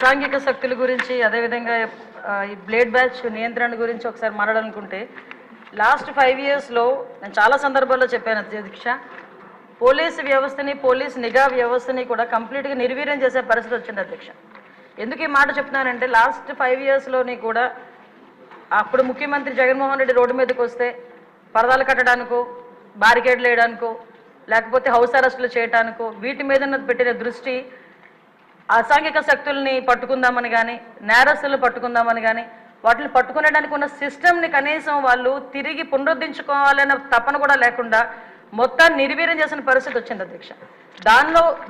సాంఘిక శక్తుల గురించి అదేవిధంగా ఈ బ్లేడ్ బ్యాచ్ నియంత్రణ గురించి ఒకసారి మాట్లాడాలనుకుంటే లాస్ట్ 5 ఇయర్స్లో నేను చాలా సందర్భాల్లో చెప్పాను అధ్యక్ష, పోలీసు వ్యవస్థని పోలీస్ నిఘా వ్యవస్థని కూడా కంప్లీట్గా నిర్వీర్యం చేసే పరిస్థితి వచ్చింది అధ్యక్ష. ఎందుకు ఈ మాట చెప్తున్నానంటే లాస్ట్ 5 ఇయర్స్లోని కూడా అప్పుడు ముఖ్యమంత్రి జగన్మోహన్ రెడ్డి రోడ్డు మీదకి వస్తే పరదాలు కట్టడానికో బారికేడ్లు వేయడానికో లేకపోతే హౌస్ అరెస్టులు చేయడానికో వీటి మీద పెట్టిన దృష్టి అసాంఘిక శక్తుల్ని పట్టుకుందామని కానీ నేరస్తులు పట్టుకుందామని కానీ వాటిని పట్టుకునేడానికి ఉన్న సిస్టమ్ని కనీసం వాళ్ళు తిరిగి పునరుద్ధరించుకోవాలనే తపన కూడా లేకుండా మొత్తాన్ని నిర్వీర్యం చేసిన పరిస్థితి వచ్చింది అధ్యక్ష.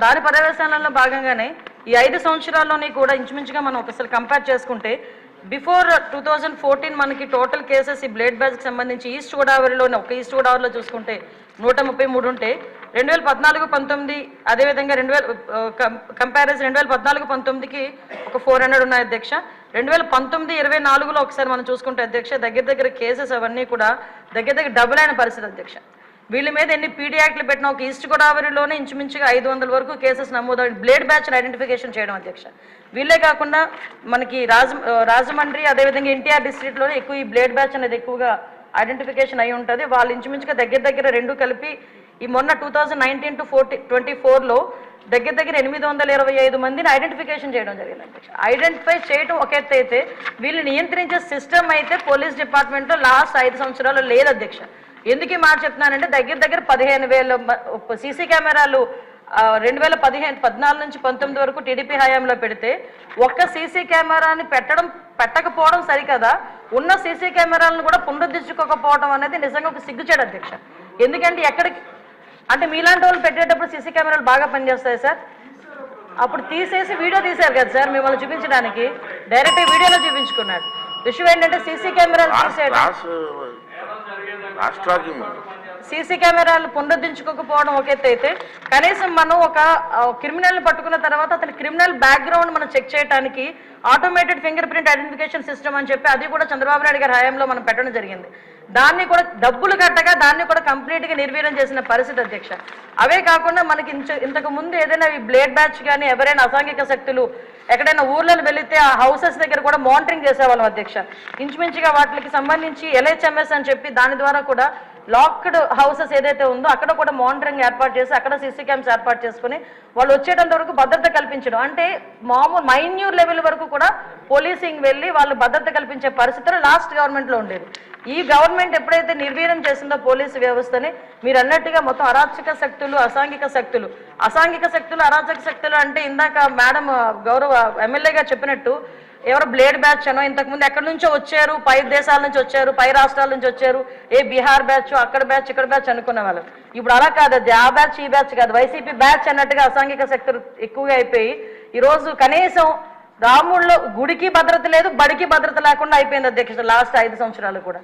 దాని పర్యవేక్షణలో భాగంగానే ఈ 5 సంవత్సరాల్లోని కూడా ఇంచుమించుగా మనం ఒకసారి కంపేర్ చేసుకుంటే బిఫోర్ 2014 మనకి టోటల్ కేసెస్ ఈ బ్లేడ్ బ్యాచ్కి సంబంధించి ఈస్ట్ గోదావరిలోనే ఒక ఈస్ట్ గోదావరిలో చూసుకుంటే 133 ఉంటే 2014-19 అదేవిధంగా కంపారిజన్ 2014-19కి ఒక 400 ఉన్నాయి అధ్యక్ష. 2019-24లో ఒకసారి మనం చూసుకుంటే అధ్యక్ష దగ్గర కేసెస్ అవన్నీ కూడా దగ్గర డబుల్ అయిన పరిస్థితి అధ్యక్ష. వీళ్ళ మీద ఎన్ని పీడీ యాక్ట్లు పెట్టినా ఒక ఈస్ట్ గోదావరిలోనే ఇంచుమించుగా 500 వరకు కేసెస్ నమోదు బ్లేడ్ బ్యాచ్ని ఐడెంటిఫికేషన్ చేయడం అధ్యక్ష. వీళ్ళే కాకుండా మనకి రాజమండ్రి అదేవిధంగా ఎన్టీఆర్ డిస్ట్రిక్ట్లోనే ఎక్కువ ఈ బ్లేడ్ బ్యాచ్ అనేది ఎక్కువగా ఐడెంటిఫికేషన్ అయి ఉంటుంది. వాళ్ళు ఇంచుమించుగా దగ్గర రెండు కలిపి ఈ మొన్న 2019-24లో దగ్గర 825 మందిని ఐడెంటిఫికేషన్ చేయడం జరిగింది అధ్యక్ష. ఐడెంటిఫై చేయడం ఒక ఎత్తు అయితే వీళ్ళు నియంత్రించే సిస్టమ్ అయితే పోలీస్ డిపార్ట్మెంట్లో లాస్ట్ 5 సంవత్సరాలు లేదు అధ్యక్ష. ఎందుకు ఈ మాట చెప్తున్నానంటే దగ్గర 15,000 సీసీ కెమెరాలు 2014-19 వరకు టీడీపీ హయాంలో పెడితే ఒక్క సీసీ కెమెరాని పెట్టకపోవడం సరికదా, ఉన్న సీసీ కెమెరాలను కూడా పునరుద్ధరించుకోకపోవడం అనేది నిజంగా ఒక సిగ్గుచేడు అధ్యక్ష. ఎందుకంటే ఎక్కడికి అంటే మీలాంటి వాళ్ళు పెట్టేటప్పుడు సీసీ కెమెరాలు బాగా పనిచేస్తాయి సార్. అప్పుడు తీసేసి వీడియో తీశారు కదా సార్, మిమ్మల్ని చూపించడానికి డైరెక్ట్ వీడియోలో చూపించుకున్నాడు. విషయం ఏంటంటే సీసీ కెమెరాలు తీసేయడం, సీసీ కెమెరాలు పునరుద్ధరించుకోకపోవడం ఒక ఎత్తు అయితే కనీసం మనం ఒక క్రిమినల్ని పట్టుకున్న తర్వాత అతని క్రిమినల్ బ్యాక్గ్రౌండ్ మనం చెక్ చేయడానికి automated finger print identification system అని చెప్పి అది కూడా చంద్రబాబు నాయుడు గారి హయాంలో మనం పెట్టడం జరిగింది. దాన్ని కూడా డబ్బులు కట్టగా దాన్ని కూడా కంప్లీట్గా నిర్వీర్యం చేసిన పరిస్థితి అధ్యక్ష. అవే కాకుండా మనకి ఇంతకు ముందు ఏదైనా ఈ బ్లేడ్ బ్యాచ్ కానీ ఎవరైనా అసాంఘిక శక్తులు ఎక్కడైనా ఊర్లను వెళితే ఆ హౌసెస్ దగ్గర కూడా మానిటరింగ్ చేసేవాళ్ళం అధ్యక్ష. ఇంచుమించుగా వాటికి సంబంధించి LHMS అని చెప్పి దాని ద్వారా కూడా లాక్డ్ హౌసెస్ ఏదైతే ఉందో అక్కడ కూడా మానిటరింగ్ ఏర్పాటు చేసి అక్కడ సీసీ క్యామ్స్ ఏర్పాటు చేసుకుని వాళ్ళు వచ్చేటంత వరకు భద్రత కల్పించడం, అంటే మామూలు మైన్యూర్ లెవెల్ వరకు కూడా పోలీసింగ్ వెళ్ళి వాళ్ళు భద్రత కల్పించే పరిస్థితులు లాస్ట్ గవర్నమెంట్లో ఉండేది. ఈ గవర్నమెంట్ ఎప్పుడైతే నిర్వీర్యం చేసిందో పోలీసు వ్యవస్థని మీరు అన్నట్టుగా మొత్తం అరాచక శక్తులు అసాంఘిక శక్తులు అరాచక శక్తులు అంటే ఇందాక మేడం గౌరవ ఎమ్మెల్యేగా చెప్పినట్టు ఎవరో బ్లేడ్ బ్యాచ్ అనో ఇంతకుముందు ఎక్కడి నుంచో వచ్చారు, పై దేశాల నుంచి వచ్చారు, పై రాష్ట్రాల నుంచి వచ్చారు, బీహార్ బ్యాచ్ అక్కడ బ్యాచ్ ఇక్కడ బ్యాచ్ అనుకునే వాళ్ళు. ఇప్పుడు అలా కాదు, అది ఆ బ్యాచ్ ఈ బ్యాచ్ కాదు, వైసీపీ బ్యాచ్ అన్నట్టుగా అసాంఘిక శక్తులు ఎక్కువగా అయిపోయి ఈరోజు కనీసం రాముల్లో గుడికి భద్రత లేదు, బడికి భద్రత లేకుండా అయిపోయింది అధ్యక్ష లాస్ట్ 5 సంవత్సరాలు కూడా.